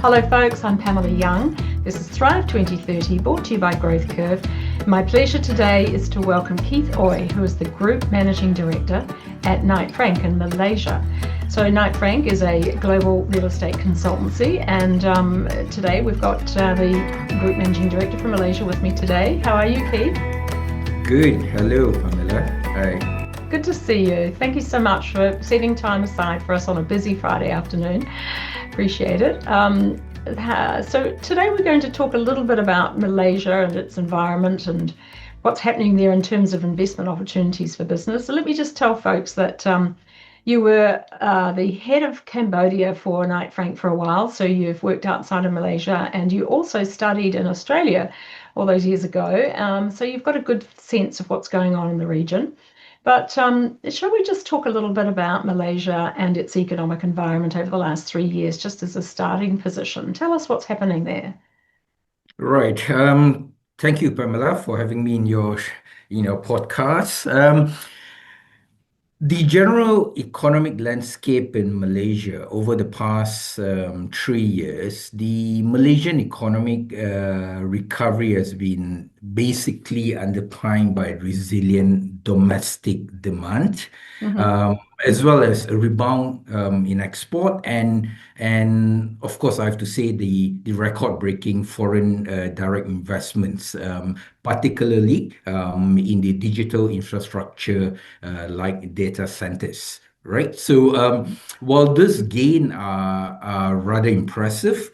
Hello folks, I'm Pamela Young. This is Thrive 2030, brought to you by Growth Curve. My pleasure today is to welcome Keith Ooi, who is the Group Managing Director at Knight Frank in Malaysia. So Knight Frank is a global real estate consultancy, and today we've got the Group Managing Director from Malaysia with me today. How are you, Keith? Good. Hello, Pamela. Hi. Good to see you. Thank you so much for setting time aside for us on a busy Friday afternoon. Appreciate it. So today we're going to talk a little bit about Malaysia and its environment and what's happening there in terms of investment opportunities for business. So let me just tell folks that you were the head of Cambodia for Knight Frank for a while, so you've worked outside of Malaysia, and you also studied in Australia all those years ago. So you've got a good sense of what's going on in the region. But shall we just talk a little bit about Malaysia and its economic environment over the last 3 years, just as a starting position? Tell us what's happening there. Right. Thank you, Pamela, for having me in your, podcast. The general economic landscape in Malaysia over the past 3 years, the Malaysian economic recovery has been basically underpinned by resilient domestic demand, as well as a rebound in export and of course I have to say the record-breaking foreign direct investments, particularly in the digital infrastructure like data centers. Right. So while this gain are rather impressive,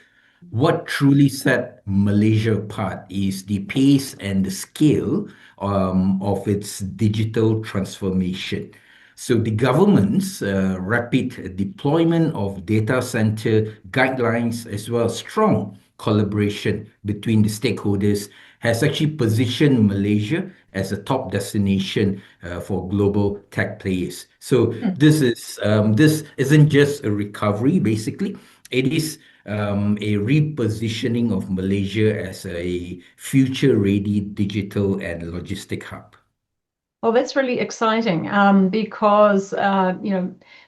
what truly set Malaysia apart is the pace and the scale of its digital transformation. So the government's rapid deployment of data center guidelines, as well as strong collaboration between the stakeholders, has actually positioned Malaysia as a top destination for global tech players. So this isn't just a recovery, basically. It is a repositioning of Malaysia as a future-ready digital and logistic hub. Well, that's really exciting because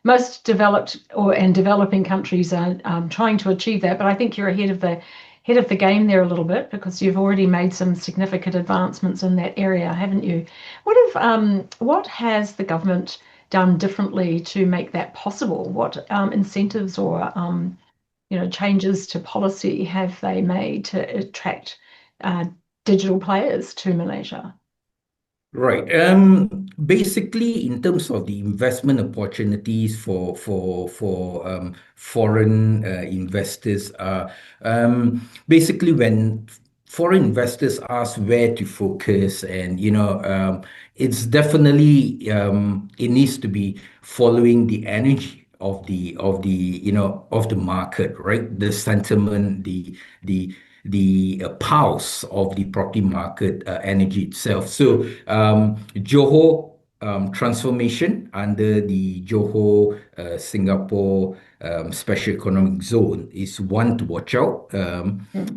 most developed and developing countries are trying to achieve that. But I think you're ahead of the game there a little bit because you've already made some significant advancements in that area, haven't you? What has the government done differently to make that possible? What incentives or changes to policy have they made to attract digital players to Malaysia? Right. Basically, in terms of the investment opportunities for foreign investors, basically when foreign investors ask where to focus, and it's definitely it needs to be following the energy of the market, right? The sentiment, the pulse of the property market energy itself. So Johor transformation under the Johor-Singapore Special Economic Zone is one to watch out,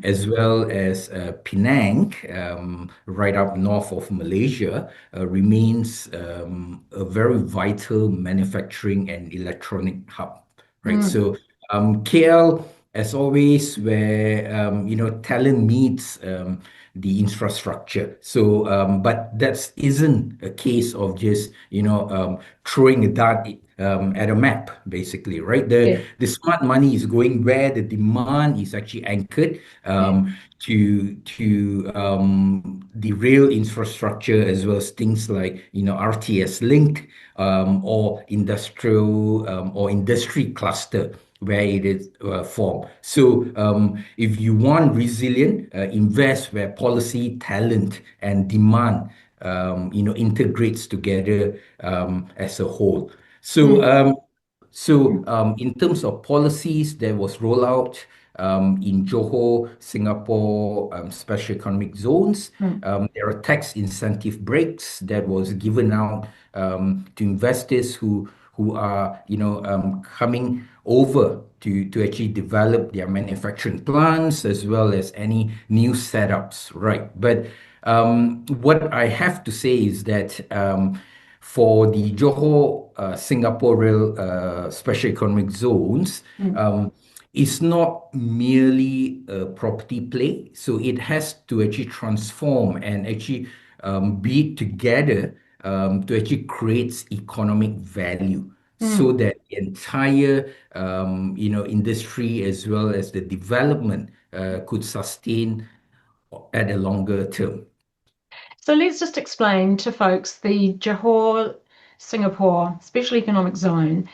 as well as Penang, right up north of Malaysia, remains a very vital manufacturing and electronic hub, right? So KL, as always, where talent meets the infrastructure. So, but that isn't a case of just throwing a dart at a map, basically, right? The smart money is going where the demand is actually anchored to the rail infrastructure, as well as things like RTS link or industrial or industry cluster where it is formed. So if you want resilient, invest where policy, talent, and demand integrates together as a whole. So in terms of policies, there was rollout in Johor, Singapore special economic zones. There are tax incentive breaks that was given out to investors who are coming over to actually develop their manufacturing plants as well as any new setups, right? But what I have to say is that for the Johor Singapore Rail Special Economic Zones, it's not merely a property play. So it has to actually transform and actually be together to actually create economic value so Mm. that the entire industry as well as the development could sustain at a longer term. So let's just explain to folks the Johor-Singapore Special Economic Zone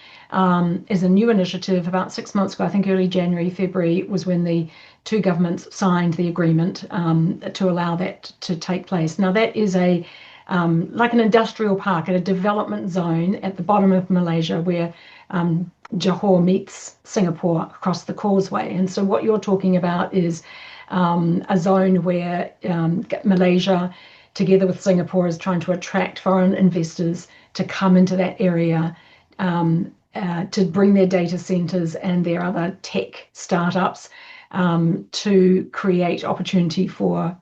is a new initiative about 6 months ago. I think early January, February was when the two governments signed the agreement to allow that to take place. Now that is a like an industrial park, a development zone at the bottom of Malaysia where Johor meets Singapore across the causeway. And so what you're talking about is a zone where Malaysia, together with Singapore, is trying to attract foreign investors to come into that area to bring their data centers and their other tech startups to create opportunity for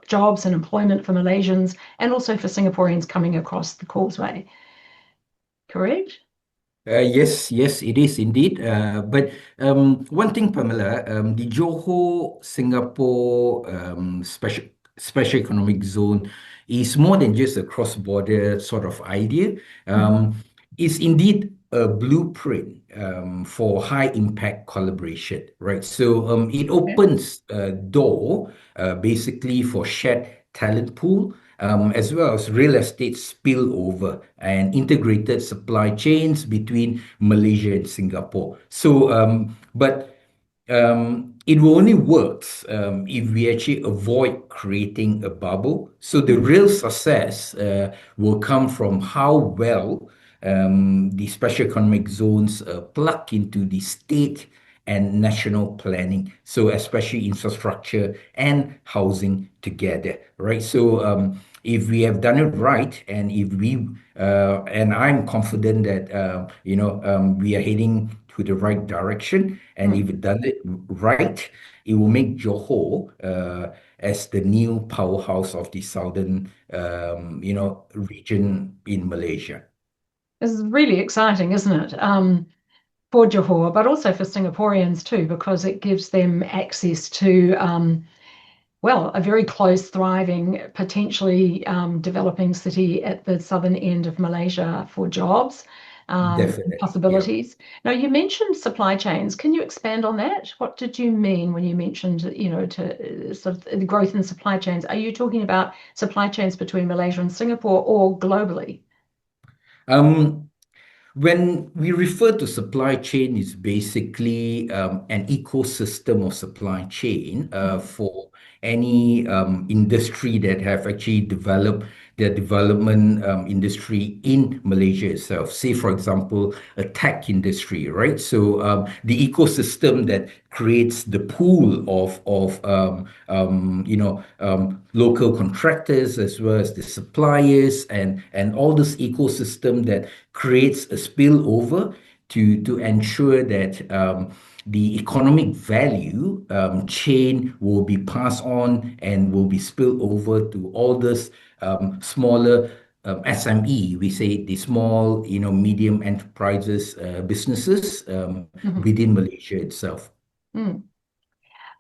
jobs and employment for Malaysians and also for Singaporeans coming across the causeway. Correct? Yes, yes, it is indeed. But one thing, Pamela, the Johor Singapore Special Economic Zone is more than just a cross-border sort of idea. Mm. It's indeed a blueprint for high impact collaboration, right? So it Okay. opens a door basically for shared talent pool as well as real estate spillover and integrated supply chains between Malaysia and Singapore. So, but it will only works if we actually avoid creating a bubble. So the Mm. real success will come from how well the special economic zones plug into the state and national planning. So especially infrastructure and housing together, right? So if we have done it right, and if we and I'm confident that we are heading to the right direction, and if Mm. we done it right, it will make Johor as the new powerhouse of the southern region in Malaysia. This is really exciting, isn't it? For Johor, but also for Singaporeans too, because it gives them access to, well, a very close, thriving, potentially developing city at the southern end of Malaysia for jobs and Definitely, yeah. possibilities. Now, you mentioned supply chains. Can you expand on that? What did you mean when you mentioned, to sort of the growth in supply chains? Are you talking about supply chains between Malaysia and Singapore or globally? Um, When we refer to supply chain, is basically an ecosystem of supply chain Mhm. for any industry that have actually developed their development industry in Malaysia itself. Say, for example, a tech industry, right? So the ecosystem that creates the pool of local contractors as well as the suppliers and all this ecosystem that creates a spillover to ensure that the economic value chain will be passed on and will be spilled over to all this smaller SME, we say the small, medium enterprises, businesses Mhm. within Malaysia itself. Mm.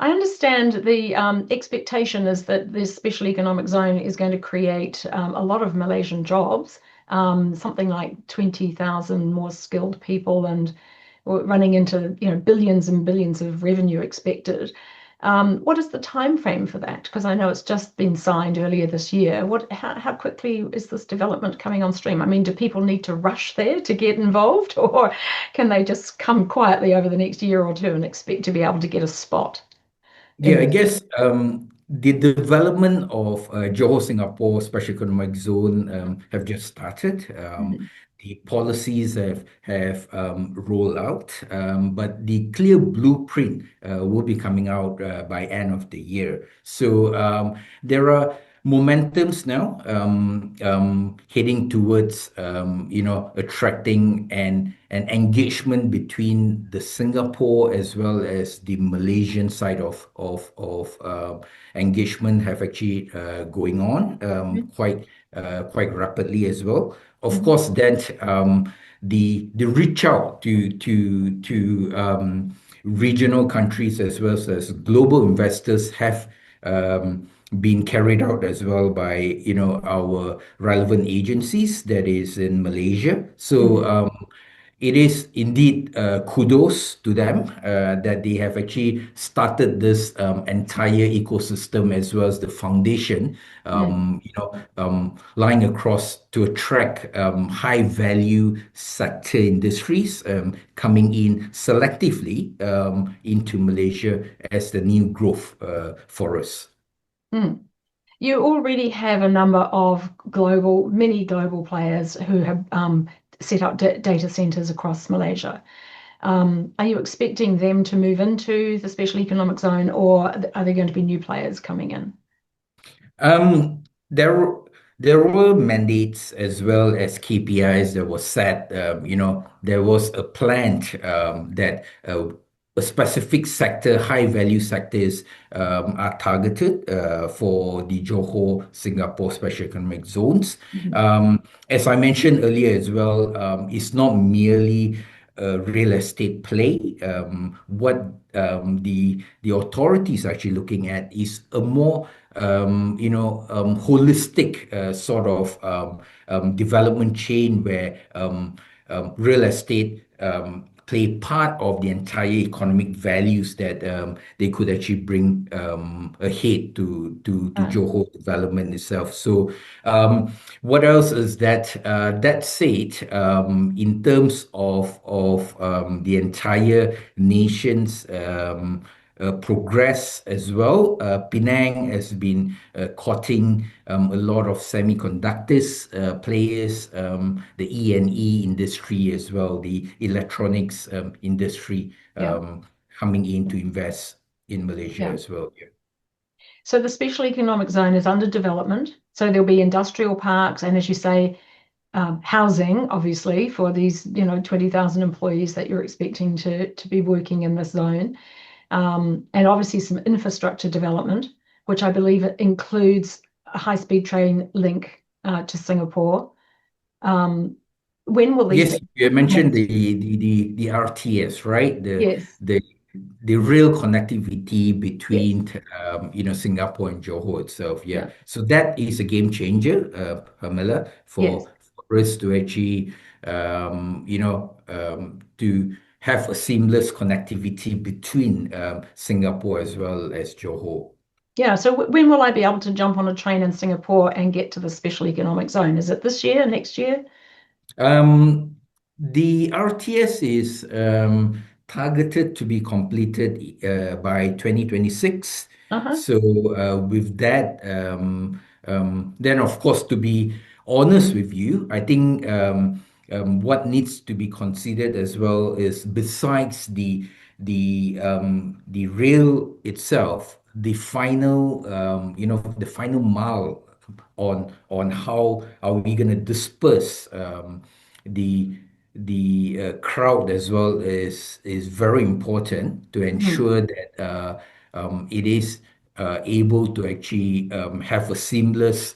I understand the expectation is that this special economic zone is going to create a lot of Malaysian jobs, something like 20,000 more skilled people, and we're running into billions and billions of revenue expected. What is the time frame for that? Because I know it's just been signed earlier this year. How quickly is this development coming on stream? I mean, do people need to rush there to get involved, or can they just come quietly over the next year or two and expect to be able to get a spot in Yeah, I this? guess the development of Johor-Singapore Special Economic Zone have just started. Mhm. The policies have rolled out, but the clear blueprint will be coming out by end of the year. So there are momentums now heading towards attracting an engagement between the Singapore as well as the Malaysian side of engagement have actually going on quite rapidly as well. Of Mhm. course, that the reach out to regional countries as well as global investors have been carried out as well by our relevant agencies that is in Malaysia. So Mm. it is indeed kudos to them that they have actually started this entire ecosystem as well as the foundation, Mm. lying across to attract high value sector industries coming in selectively into Malaysia as the new growth for us. Mm. You already have a number of many global players who have set up data centers across Malaysia. Are you expecting them to move into the special economic zone, or are there going to be new players coming in? Um, there, there were mandates as well as KPIs that was set. There was a plan that a specific sector, high value sectors, are targeted for the Johor-Singapore Special Economic Zones. Mhm. As I mentioned earlier as well, it's not merely a real estate play. What the authorities are actually looking at is a more holistic sort of development chain where real estate play part of the entire economic values that they could actually bring ahead to Uh, Johor development itself. So what else is that? That said, in terms of the entire nation's progress as well. Penang has been courting a lot of semiconductors players, the E&E industry as well, the electronics industry yeah, coming in to invest in Malaysia yeah. as well. Yeah. So the special economic zone is under development. So there'll be industrial parks, and as you say, housing, obviously, for these, 20,000 employees that you're expecting to be working in this zone. And obviously some infrastructure development, which I believe it includes a high-speed train link to Singapore. Um, when will these Yes, be you mentioned commenced? the RTS, right? Yes, The the real connectivity yes, between Singapore and Johor itself. Yeah. yeah, So that is a game changer, Pamela, yes. for us to actually to have a seamless connectivity between Singapore as well as Johor. Yeah, so when will I be able to jump on a train in Singapore and get to the special economic zone? Is it this year, next year? Um, the RTS is targeted to be completed by 2026. Uh-huh. So with that, then of course, to be honest with you, I think what needs to be considered as well is besides the rail itself, the final mile on how are we going to disperse the crowd as well is very important to Mhm. ensure that it is able to actually have a seamless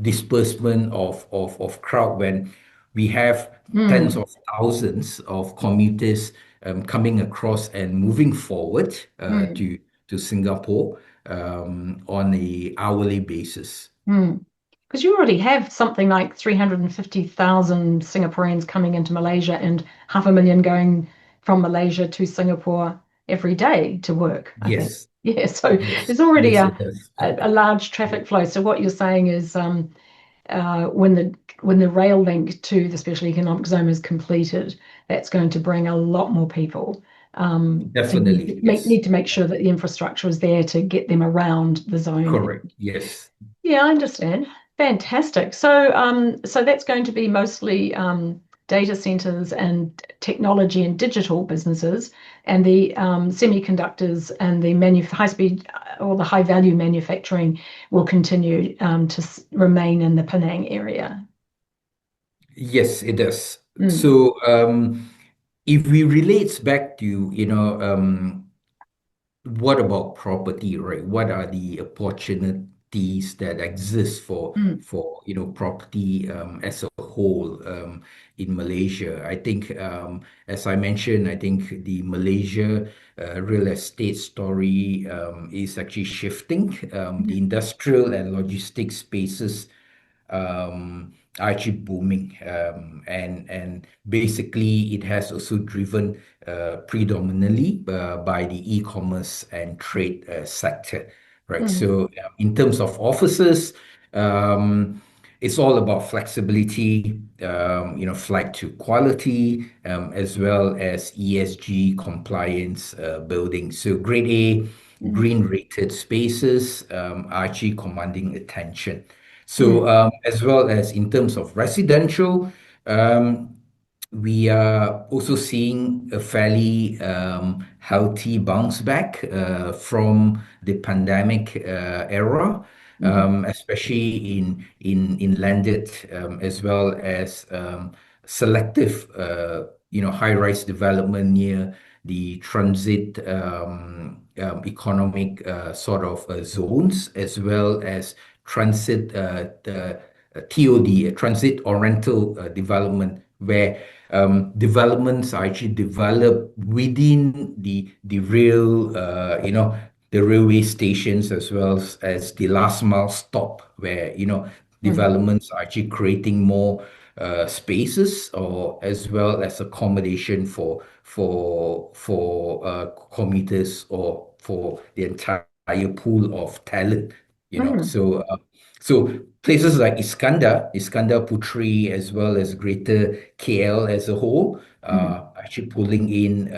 disbursement of crowd when we have tens Mm, of thousands of commuters coming across and moving forward mm, to Singapore on a hourly basis. mm. Because you already have something like 350,000 Singaporeans coming into Malaysia and 500,000 going from Malaysia to Singapore every day to work, I think. Yes, Yeah, so yes, there's already yes, a, it does. a, a large traffic flow. So what you're saying is when the rail link to the special economic zone is completed, that's going to bring a lot more people. So you need Definitely, to yes. need to make sure that the infrastructure is there to get them around the zone. Correct. Yes. Yeah, I understand. Fantastic. So that's going to be mostly data centers and technology and digital businesses, and the semiconductors and the high speed or the high value manufacturing will continue to remain in the Penang area. Yes, it does. Mm, So, if we relates back to, what about property, right? What are the opportunities that exist mm, for property as a whole in Malaysia. I think, as I mentioned, I think the Malaysia real estate story is actually shifting. The industrial and logistics spaces are actually booming, and basically it has also driven predominantly by the e-commerce and trade sector, right? Mm, So in terms of offices, um, it's all about flexibility, flight to quality, as well as ESG compliance building. So grade A mm, green rated spaces are actually commanding attention. mm, So, as well as in terms of residential, um, we are also seeing a fairly healthy bounce back from the pandemic era, mhm, especially in landed as well as selective, high-rise development near the transit economic sort of zones, as well as transit the TOD, transit oriental development, where developments are actually developed within the real, the railway stations, as well as the last mile stop, where mm, developments are actually creating more spaces, or as well as accommodation for commuters, or for the entire pool of talent. mm, So places like Iskandar Putri, as well as Greater KL as a whole, mm. are actually pulling in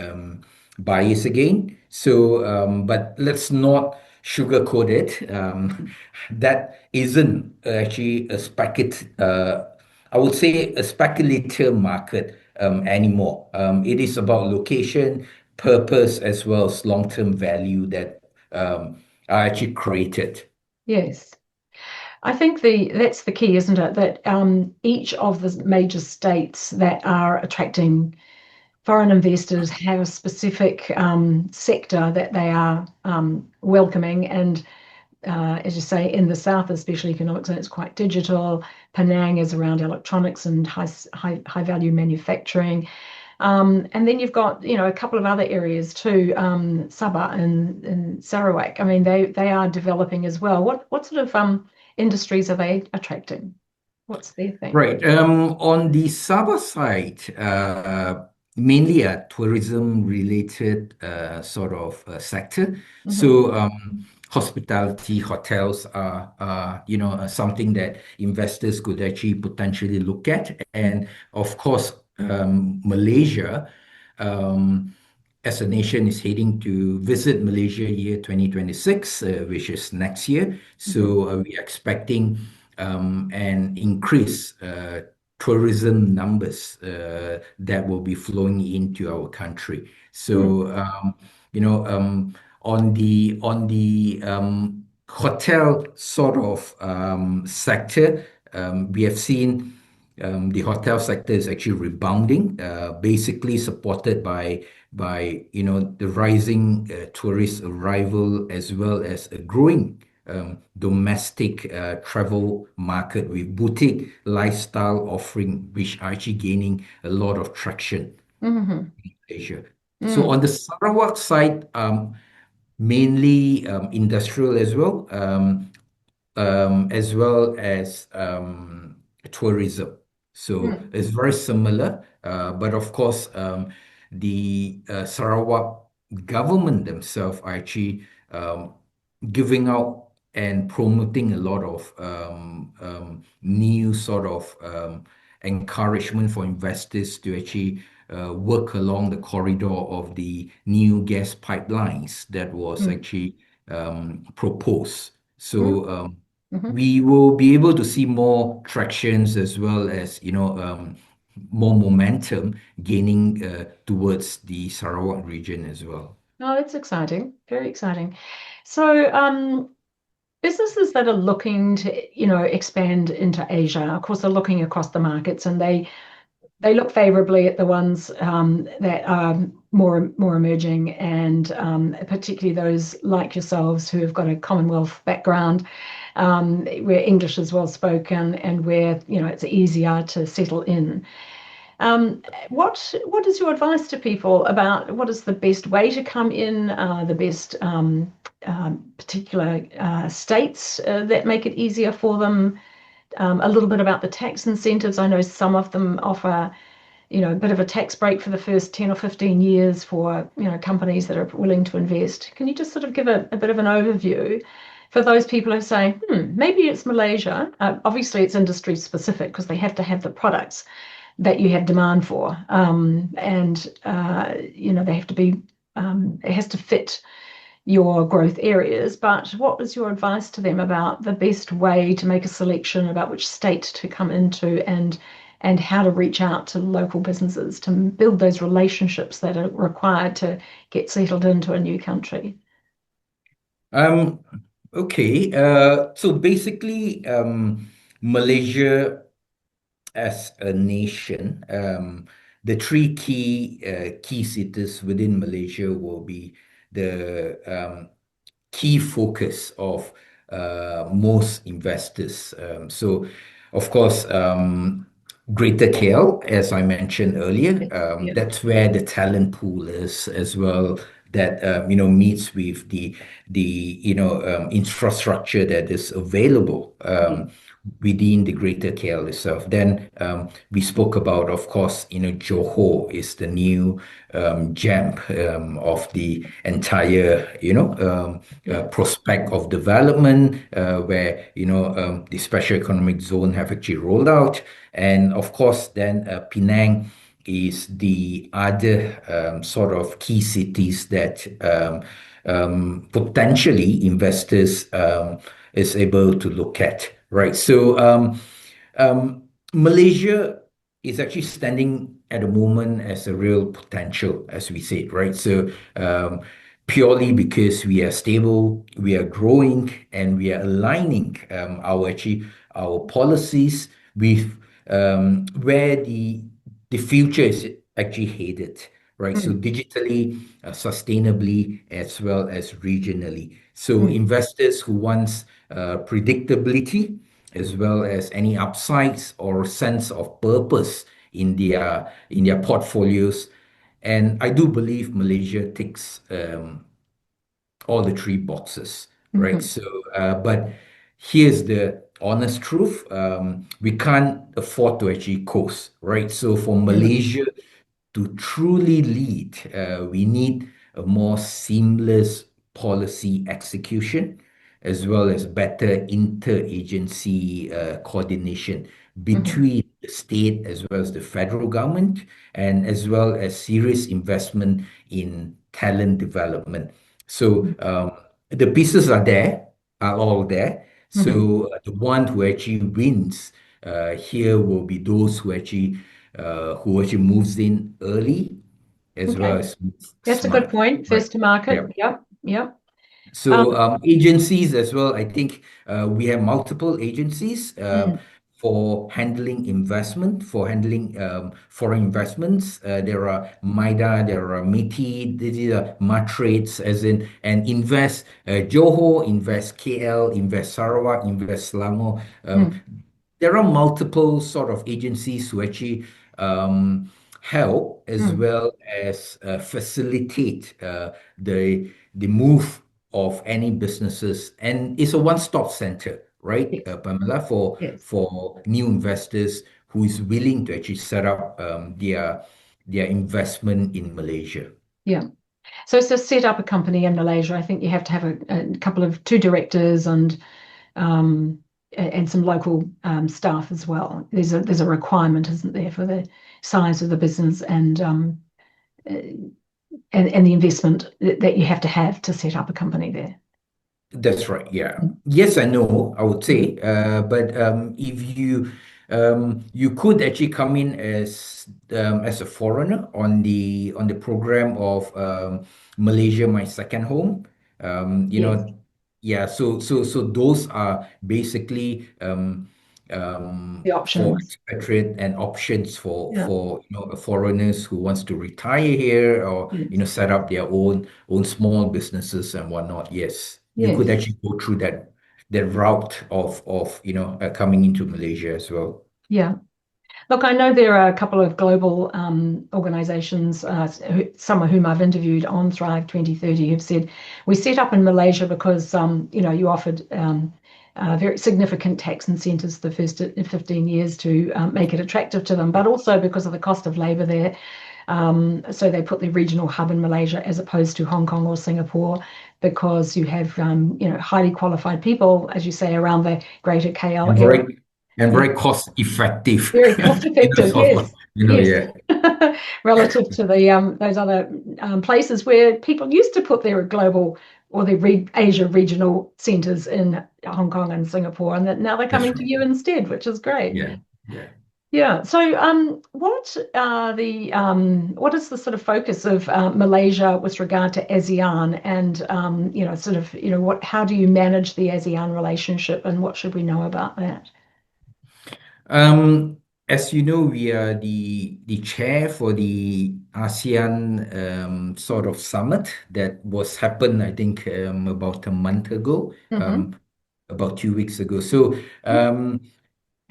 buyers again. So, but let's not sugarcoat it. That isn't actually I would say a speculative market anymore. It is about location, purpose, as well as long-term value that are actually created. Yes. I think that's the key, isn't it? That each of the major states that are attracting foreign investors have a specific sector that they are welcoming. And as you say, in the South, especially economic zone, it's quite digital. Penang is around electronics and high value manufacturing. And then you've got, a couple of other areas too, Sabah and Sarawak. I mean, they are developing as well. What sort of industries are they attracting? What's their thing? Right. On the Sabah side, mainly a tourism-related sort of sector. Hmm. So, hospitality, hotels are something that investors could actually potentially look at. And of course, Malaysia, um, as a nation, is heading to visit Malaysia year 2026, which is next year. Hmm. So, we're expecting and increase tourism numbers that will be flowing into our country. Hmm. So, on the hotel sort of sector, we have seen the hotel sector is actually rebounding, basically supported by the rising tourist arrival, as well as a growing domestic travel market with boutique lifestyle offering, which are actually gaining a lot of traction Hmm. in Asia. So Mm. on the Sarawak side, mainly industrial as well as tourism. So Mm. it's very similar, but of course, the Sarawak government themselves are actually giving out and promoting a lot of new sort of encouragement for investors to actually work along the corridor of the new gas pipelines that was Mm. actually proposed. Mm. So Mhm. we will be able to see more tractions, as well as more momentum gaining towards the Sarawak region as well. Oh, that's exciting. Very exciting. So, businesses that are looking to, expand into Asia, of course, they're looking across the markets, and they look favorably at the ones that are more emerging, and particularly those like yourselves who have got a Commonwealth background. where English is well spoken and where, it's easier to settle in. What is your advice to people about what is the best way to come in, the best particular states that make it easier for them? A little bit about the tax incentives. I know some of them offer, a bit of a tax break for the first 10 or 15 years for, companies that are willing to invest. Can you just sort of give a bit of an overview for those people who say, maybe it's Malaysia? Obviously, it's industry specific because they have to have the products that you have demand for. And they have to be, it has to fit your growth areas. But what was your advice to them about the best way to make a selection about which state to come into and how to reach out to local businesses to build those relationships that are required to get settled into a new country? Um, okay. So basically, Malaysia as a nation, the three key cities within Malaysia will be the key focus of most investors. So, of course, Greater KL, as I mentioned earlier, Yeah. that's where the talent pool is as well. That meets with the infrastructure that is available within the Greater KL itself. Then we spoke about, of course, Johor is the new gem of the entire prospect of development, where the Special Economic Zone have actually rolled out, and of course, then Penang is the other sort of key cities that potentially investors is able to look at, right? So Malaysia is actually standing at the moment as a real potential, as we said, right? So purely because we are stable, we are growing, and we are aligning our policies with where the future is actually headed, right? So Mm, digitally, sustainably, as well as regionally. So mm, investors who wants predictability as well as any upsides or sense of purpose in their portfolios. And I do believe Malaysia ticks all the three boxes, right? mhm, So, but here's the honest truth. We can't afford to actually coast, right? So for mm, Malaysia to truly lead, we need a more seamless policy execution as well as better interagency coordination mhm, between the state as well as the federal government, and as well as serious investment in talent development. So mm, the pieces are all there. mhm. So the one who actually wins here will be those who actually moves in early as well Okay, as that's a good smart, point. right? First to market. Yeah. Yep, yep. So agencies as well, I think we have multiple agencies Mm, for handling investment, for handling foreign investments. There are MIDA, there are MITI, these are Matrades, as in, and invest Johor, invest KL, invest Sarawak, invest Selangor. mm, There are multiple sort of agencies who actually help as mm. well as facilitate the move of any businesses, and it's a one-stop center, right, Yes, Pamela, for yes. for new investors who is willing to actually set up their investment in Malaysia. Yeah. So set up a company in Malaysia. I think you have to have a couple of two directors um, and some local staff as well. There's a requirement, isn't there, for the size of the business uh, and the investment that you have to set up a company there. That's right. Yeah. Yes and no, I would Mhm. say. But if you could actually come in as a foreigner on the program of Malaysia, My Second Home. Yes, Yeah. So those are basically the for options. expatriate and options for Yeah. for foreigners who wants to retire here, or Yes. set up their own small businesses and whatnot. Yes, you could Yes. actually go through that route of coming into Malaysia as well. Yeah. Look, I know there are a couple of global organizations, some of wwhom I've interviewed on Thrive 2030, who've said we set up in Malaysia because you offered very significant tax incentives the first 15 years to make it attractive to them, but also because of the cost of labor there. So they put the regional hub in Malaysia as opposed to Hong Kong or Singapore, because you have highly qualified people, as you say, around the greater KL And area. very cost effective. Very cost effective, yes. Yes. Yeah. Relative to the those other places where people used to put their global or their Asia regional centers in Hong Kong and Singapore, and that now they're That's coming to right. you instead, which is great. Yeah. Yeah. Yeah. So, what is the sort of focus of Malaysia with regard to ASEAN, and how do you manage the ASEAN relationship, and what should we know about that? Um, as you know, we are the chair for the ASEAN sort of summit that was happened, I think, about a month ago, Mm-hmm. about 2 weeks ago. So,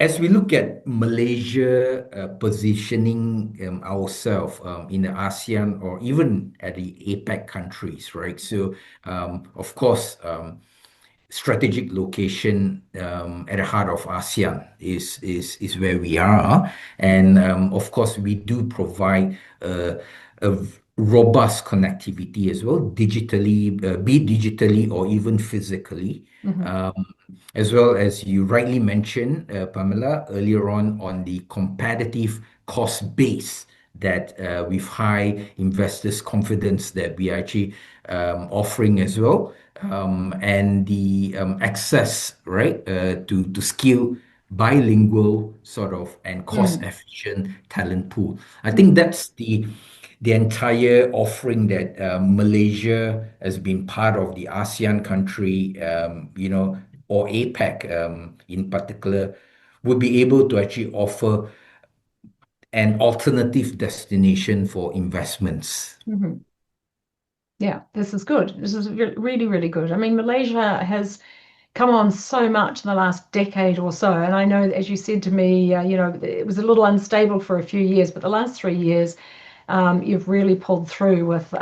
as we look at Malaysia positioning ourselves in the ASEAN or even at the APEC countries, right? So, of course, strategic location at the heart of ASEAN is where we are, and of course, we do provide a robust connectivity as well, digitally, be it digitally or even physically. Mm-hmm. Um, as well as you rightly mentioned, Pamela, earlier on the competitive cost base that with high investors' confidence that we are actually offering as well, and the access, right, to skill bilingual sort of and cost Mm. efficient talent pool. I think that's the entire offering that Malaysia has been part of the ASEAN country, or APEC in particular, would be able to actually offer an alternative destination for investments. Mm-hmm. Yeah, this is good. This is really, really good. I mean, Malaysia has come on so much in the last decade or so. And I know, as you said to me, it was a little unstable for a few years, but the last 3 years, you've really pulled through with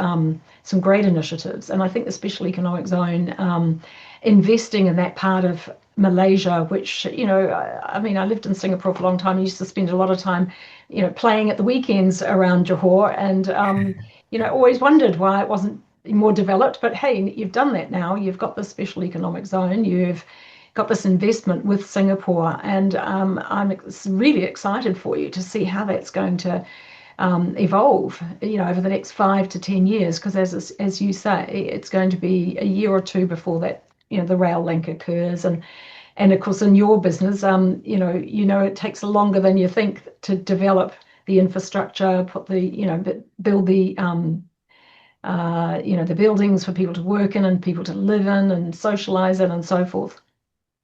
some great initiatives. And I think the Special Economic Zone, investing in that part of Malaysia, which, I mean, I lived in Singapore for a long time. I used to spend a lot of time, playing at the weekends around Johor, and, always wondered why it wasn't more developed. But hey, you've done that now. You've got the Special Economic Zone. You've got this investment with Singapore, and I'm really excited for you to see how that's going to evolve, over the next 5 to 10 years. Because as you say, it's going to be a year or two before that, the rail link occurs, and of course in your business, it takes longer than you think to develop the infrastructure, build the buildings for people to work in and people to live in and socialize in and so forth.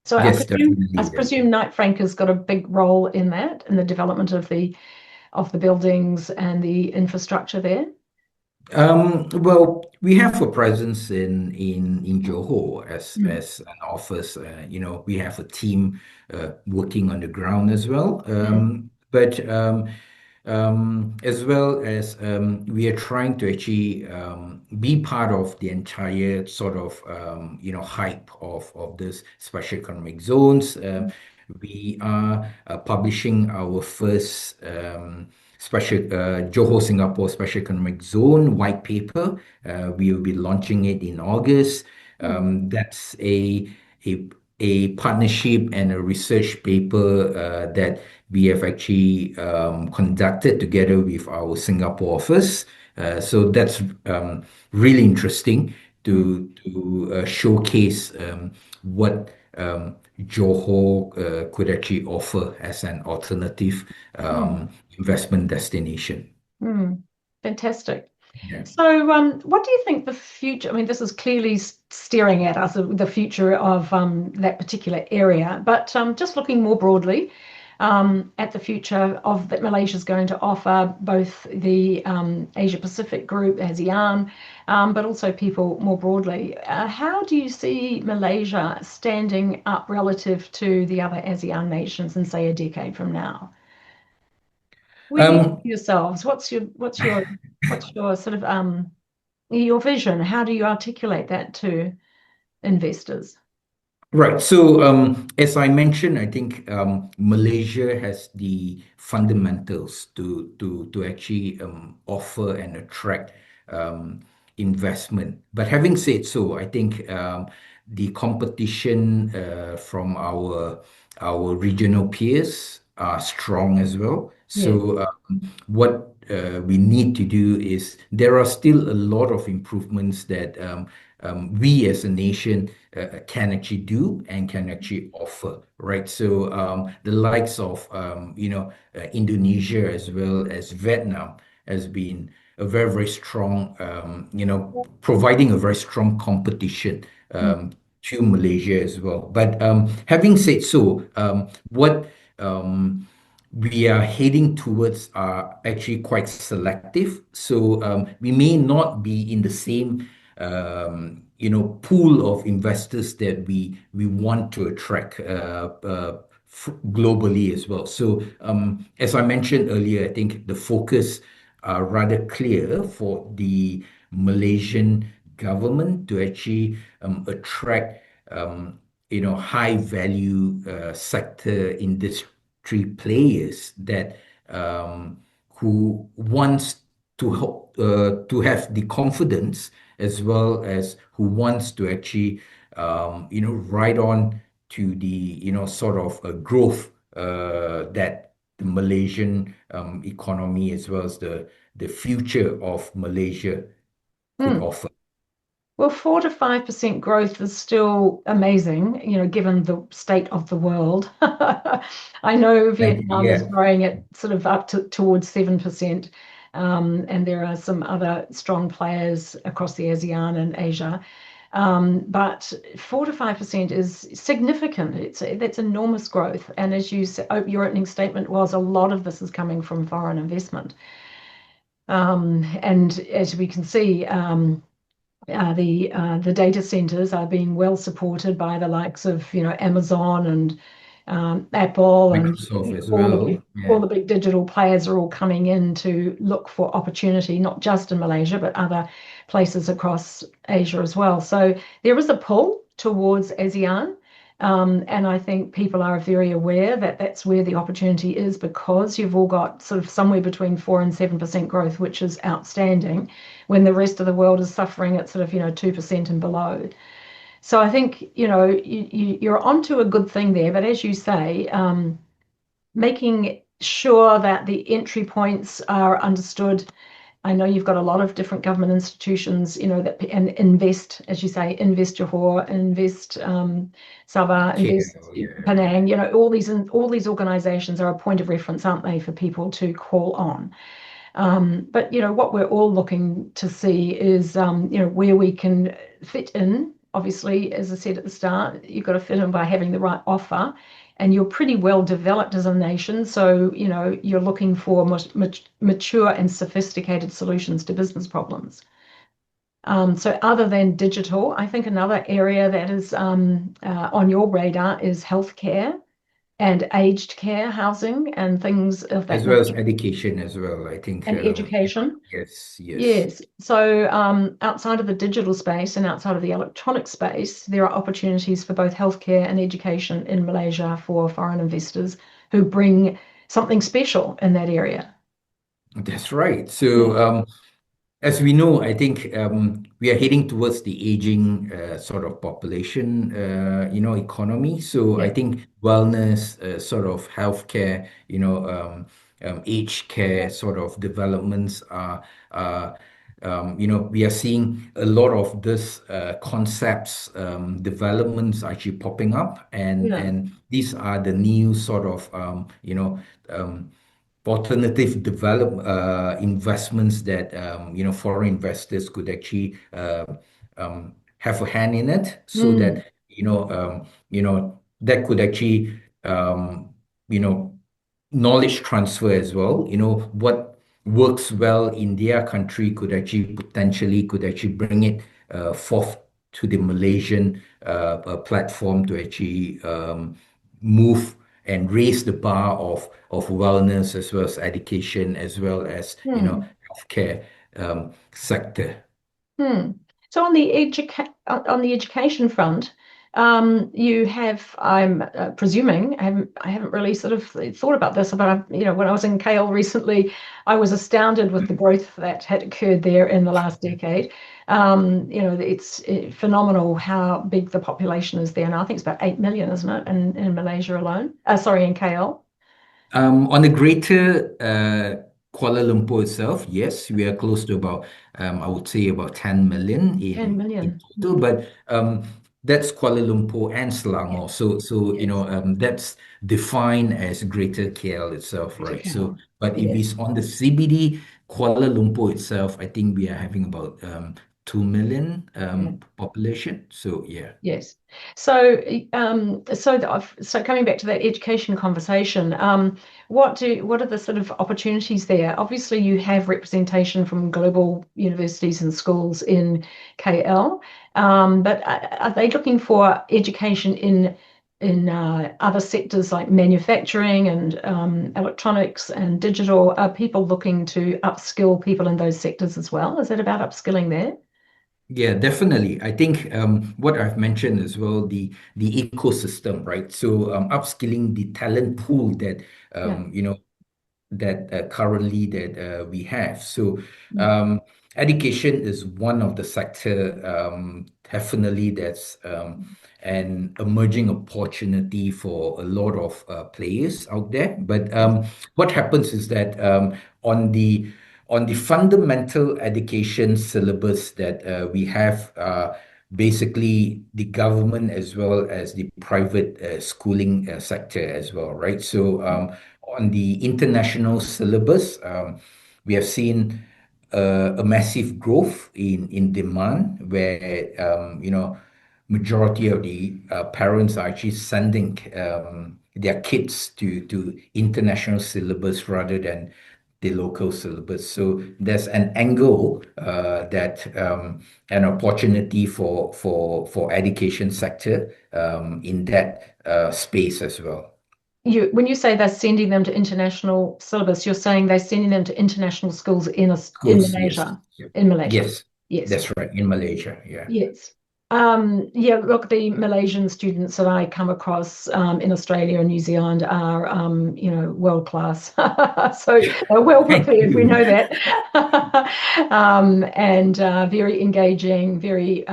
So I Yes, presume I definitely. presume Knight Frank has got a big role in that, in the development of the buildings and the infrastructure there. Well, we have a presence in Johor Mm. as an office. We have a team working on the ground as well. Mm. But as well as we are trying to actually be part of the entire sort of hype of this special economic zones. We are publishing our first special Johor-Singapore Special Economic Zone white paper. We will be launching it in August. Mm. That's a a partnership and a research paper that we have actually conducted together with our Singapore office. So that's really interesting Mm. to showcase what Johor could actually offer as an alternative Mm. investment destination. Mm. Fantastic. Yeah. So, what do you think the future? I mean, this is clearly staring at us, the future of that particular area. But just looking more broadly, at the future of that Malaysia is going to offer, both the Asia Pacific group, ASEAN, but also people more broadly. How do you see Malaysia standing up relative to the other ASEAN nations in, say, a decade from now? Where do you see Um, yourselves? What's your sort of your vision? How do you articulate that to investors? Right. So, as I mentioned, I think Malaysia has the fundamentals to actually offer and attract um, investment. But having said so, I think the competition from our regional peers are strong as well. Yes. So, what we need to do is there are still a lot of improvements that we as a nation can actually do and can actually offer, right? So the likes of Indonesia as well as Vietnam has been a very, very strong, providing a very strong competition Mm, to Malaysia as well. But having said so, what we are heading towards are actually quite selective. So we may not be in the same pool of investors that we want to attract globally as well. So as I mentioned earlier, I think the focus are rather clear for the Malaysian government to actually attract high value sector industry players that who wants to have the confidence as well as who wants to actually ride on to the sort of growth that the Malaysian economy as well as the future of Malaysia could mm. offer. Well, 4 to 5% growth is still amazing, given the state of the world. I know Thank you. Vietnam is Yeah. growing at sort of up to towards 7%, and there are some other strong players across the ASEAN and Asia. But 4 to 5% is significant. That's enormous growth. And as you said, your opening statement was a lot of this is coming from foreign investment. And as we can see, the data centers are being well supported by the likes of Amazon and Apple, and Microsoft as all the big well. Yeah. digital players are all coming in to look for opportunity, not just in Malaysia but other places across Asia as well. So there is a pull towards ASEAN. And I think people are very aware that that's where the opportunity is, because you've all got sort of somewhere between 4 and 7% growth, which is outstanding, when the rest of the world is suffering at sort of 2% and below. So I think you're onto a good thing there. But as you say, making sure that the entry points are understood. I know you've got a lot of different government institutions, that and invest, as you say, invest Johor, invest Sabah, invest Care. Yeah. Penang. All these organisations are a point of reference, aren't they, for people to call on? But what we're all looking to see is where we can fit in. Obviously, as I said at the start, you've got to fit in by having the right offer, and you're pretty well developed as a nation. So you're looking for mature and sophisticated solutions to business problems. So other than digital, I think another area that is on your radar is healthcare and aged care housing and things of that As well as nature, education as well. I think, and education. yes, yes. Yes. So outside of the digital space and outside of the electronic space, there are opportunities for both healthcare and education in Malaysia for foreign investors who bring something special in that area. That's right. Yeah. So, as we know, I think we are heading towards the aging sort of population, economy. So I Yeah. think wellness, sort of healthcare, aged care sort of developments are we are seeing a lot of this concepts, developments actually popping up, Yeah. and these are the new sort of um, alternative investments that foreign investors could actually have a hand in it, so Mm. that that could actually um, you know knowledge transfer as well. What works well in their country could actually bring it forth to the Malaysian platform to actually move and raise the bar of wellness as well as education as well as Hmm. healthcare sector. Hmm. So on the education front, you have, I'm presuming, I haven't really sort of thought about this, but when I was in KL recently, I was astounded with the growth that had occurred there in the last decade. It's phenomenal how big the population is there now. I think it's about 8 million, isn't it, in Malaysia alone? Sorry, in KL. On the greater Kuala Lumpur itself, yes, we are close to about, I would say about 10 million 10 in million. total, but that's Kuala Lumpur and Yeah. Selangor. So Yes. that's defined as Greater KL itself, Greater right? So, KL. but if Yes. it's on the CBD, Kuala Lumpur itself, I think we are having about 2 million Yeah. population. So, yeah. Yes. So coming back to that education conversation, what are the sort of opportunities there? Obviously, you have representation from global universities and schools in KL, but are they looking for education in other sectors like manufacturing and electronics and digital? Are people looking to upskill people in those sectors as well? Is it about upskilling there? Yeah, definitely. I think what I've mentioned as well, the ecosystem, right? So upskilling the talent pool that Yeah. that currently that we have. So Mm. um, education is one of the sector definitely that's an emerging opportunity for a lot of players out there. But Yes. what happens is that on the fundamental education syllabus that we have, basically the government as well as the private schooling sector as well, right? So on the international syllabus, we have seen a massive growth in demand where majority of the parents are actually sending their kids to international syllabus rather than the local syllabus. So there's an angle that an opportunity for education sector in that space as well. When you say they're sending them to international syllabus, you're saying they're sending them to international schools in Schools, yes. Malaysia. Yep. In Malaysia. Yes, Yes. that's right. In Malaysia, yeah. Yes. Yeah, look, the Malaysian students that I come across in Australia and New Zealand are, world class. So they're well Thank prepared, we you. know that. And very engaging, very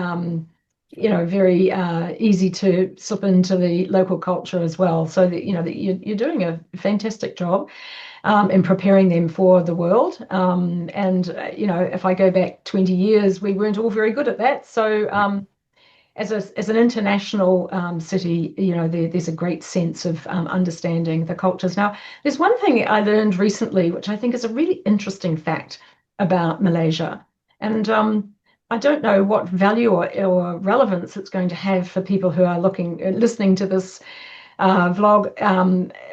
easy to slip into the local culture as well. So that you're doing a fantastic job in preparing them for the world. And if I go back 20 years, we weren't all very good at that. So as an international city, there's a great sense of understanding the cultures. Now, there's one thing I learned recently, which I think is a really interesting fact about Malaysia. And I don't know what value or relevance it's going to have for people who are listening to this vlog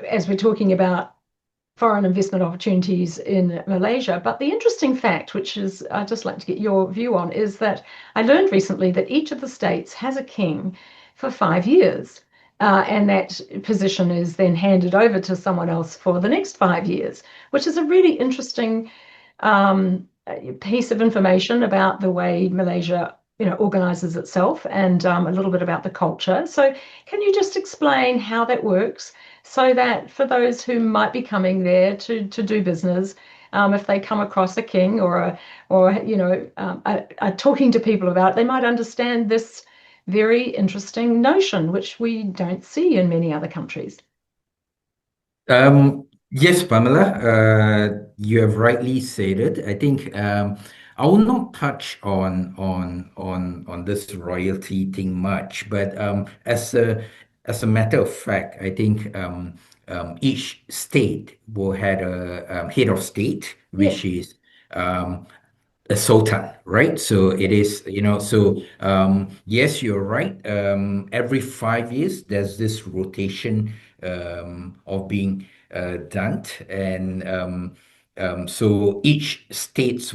as we're talking about foreign investment opportunities in Malaysia. But the interesting fact, which is I'd just like to get your view on, is that I learned recently that each of the states has a king for 5 years. And that position is then handed over to someone else for the next 5 years, which is a really interesting piece of information about the way Malaysia, organizes itself and a little bit about the culture. So, can you just explain how that works so that for those who might be coming there to do business, if they come across a king or talking to people about it, they might understand this very interesting notion, which we don't see in many other countries. Yes, Pamela, you have rightly said it. I think I will not touch on this royalty thing much, but as a matter of fact, I think each state will have a head of state, Yes. which is a sultan, right? So it Yes. is, yes, you're right. Every 5 years, there's this rotation of being done, and so each states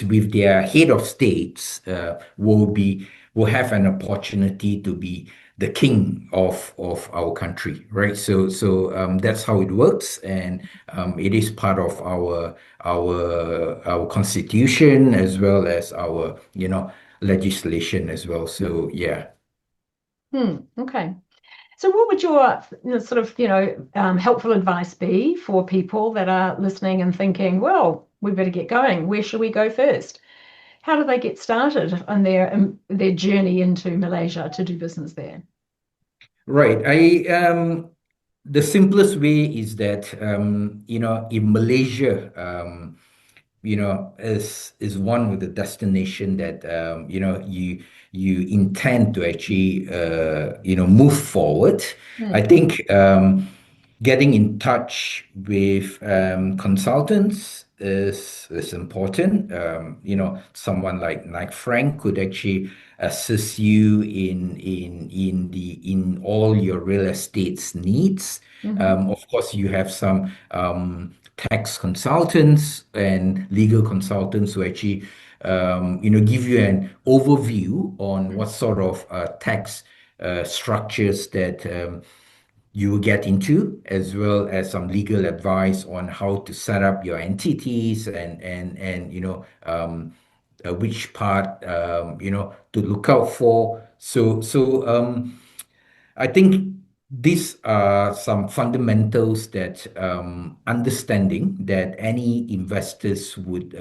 with their head of states will have an opportunity to be the king of our country, right? So that's how it works, and it is part of our constitution as well as our legislation as well. So yeah. Okay. So, what would your sort of, helpful advice be for people that are listening and thinking, well, we better get going. Where should we go first? How do they get started on their journey into Malaysia to do business there? Right. I The simplest way is that in Malaysia, is one of the destination that you intend to actually move forward. I Mm, think getting in touch with consultants is important. Someone like Knight Frank could actually assist you in all your real estate's needs. hmm Of course, you have some tax consultants and legal consultants who actually give you an overview on what sort of tax structures that you will get into, as well as some legal advice on how to set up your entities and which part to look out for. So I think these are some fundamentals that understanding that any investors would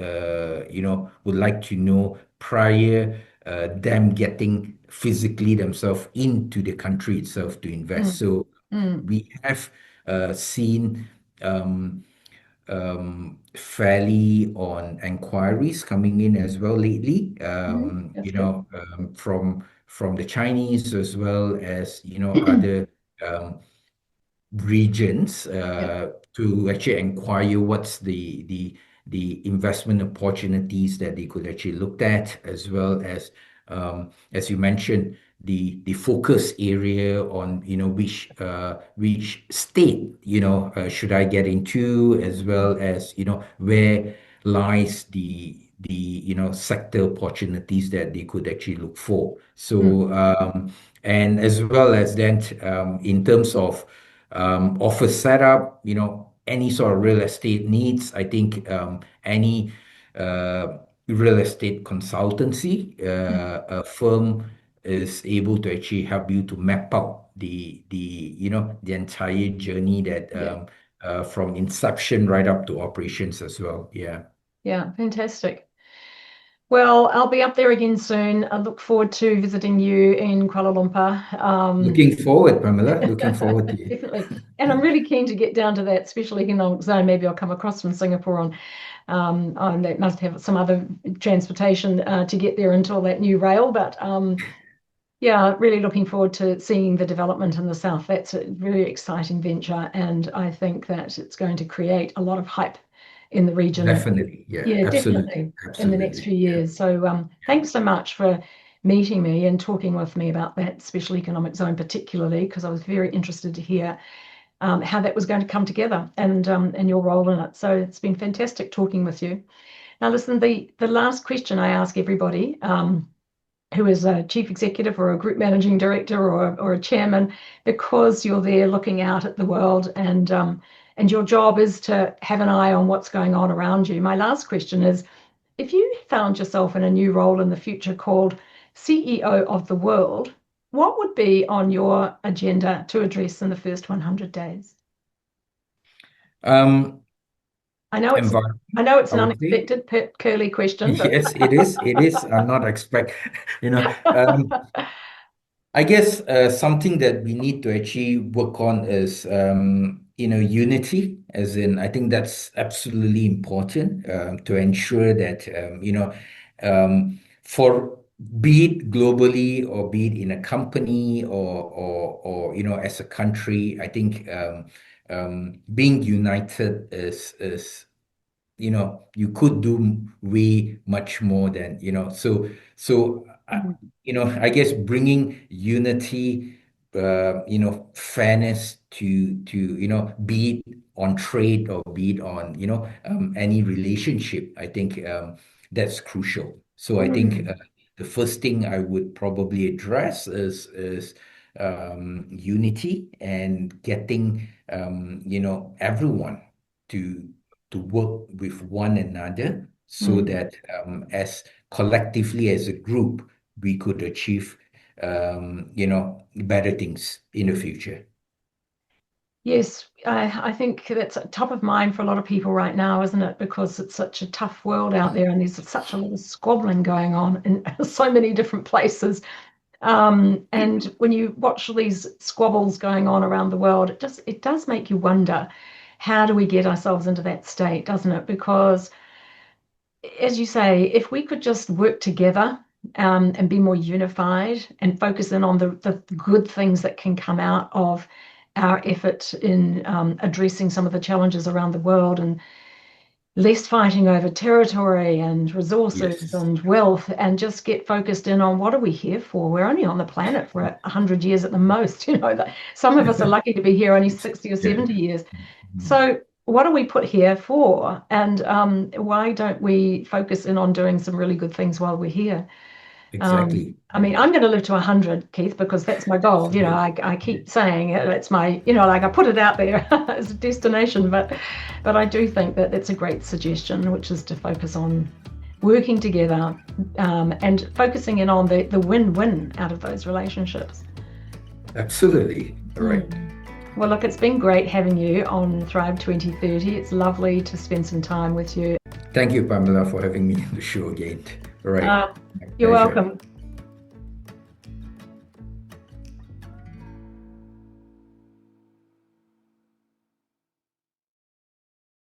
like to know prior them getting physically themselves into the country itself to invest. mm, So mm, we have seen fairly on inquiries coming in as well lately, That's good. from the Chinese as well as other um, regions Yeah, to actually inquire what's the investment opportunities that they could actually look at, as well as you mentioned, the focus area on which state should I get into, as well as where lies the sector opportunities that they could actually look for. mm, So and as well as then in terms of office setup, any sort of real estate needs. I think any real estate consultancy mm. a firm is able to actually help you to map out the entire journey that Yeah, from inception right up to operations as well. Yeah. yeah, fantastic. Well, I'll be up there again soon. I look forward to visiting you in Kuala Lumpur. Looking forward, Pamela. Looking forward to it. Definitely. And I'm really keen to get down to that special economic zone. Maybe I'll come across from Singapore on that must have some other transportation to get there into all that new rail. But yeah, really looking forward to seeing the development in the south. That's a very exciting venture, and I think that it's going to create a lot of hype in the region. Definitely. Yeah, Yeah, absolutely. definitely in the next Absolutely. few Yeah. years. So thanks so much for meeting me and talking with me about that special economic zone, particularly because I was very interested to hear how that was going to come together and your role in it. So it's been fantastic talking with you. Now, listen, the last question I ask everybody who is a chief executive or a group managing director or a chairman, because you're there looking out at the world and your job is to have an eye on what's going on around you. My last question is, if you found yourself in a new role in the future called CEO of the world, what would be on your agenda to address in the first 100 days? Um, I know it's I Environment, know it's I an would say. unexpected curly question, but Yes, it is. It is. I'm not expect, you know. I guess something that we need to actually work on is, unity. As in, I think that's absolutely important to ensure that, for be it globally or be it in a company or as a country, I think being united is you could do way much more than I guess bringing unity, fairness be it on trade or be it on, any relationship. I think that's crucial. So I think Mm. the first thing I would probably address is unity and getting everyone to work with one another so Mm. that as collectively as a group we could achieve better things in the future. Yes, I think that's top of mind for a lot of people right now, isn't it? Because it's such a tough world out there, and there's such a lot of squabbling going on in so many different places. And when you watch these squabbles going on around the world, it does make you wonder, how do we get ourselves into that state, doesn't it? Because as you say, if we could just work together and be more unified and focus in on the good things that can come out of our effort in addressing some of the challenges around the world, and less fighting over territory and resources Yes. and wealth, and just get focused in on what are we here for? We're only on the planet for 100 years at the most. Some of us are lucky to be here only 60 or Yeah. 70 years. Mhm. So what are we put here for? And why don't we focus in on doing some really good things while we're here? Exactly. I mean, I'm going to live to 100, Keith, because that's my goal. I Yeah. keep saying it. It's my, like I put it out there as a destination, but I do think that that's a great suggestion, which is to focus on working together and focusing in on the win-win out of those relationships. Absolutely. All right. Well, look, it's been great having you on Thrive 2030. It's lovely to spend some time with you. Thank you, Pamela, for having me on the show again. All right. My You're pleasure. welcome.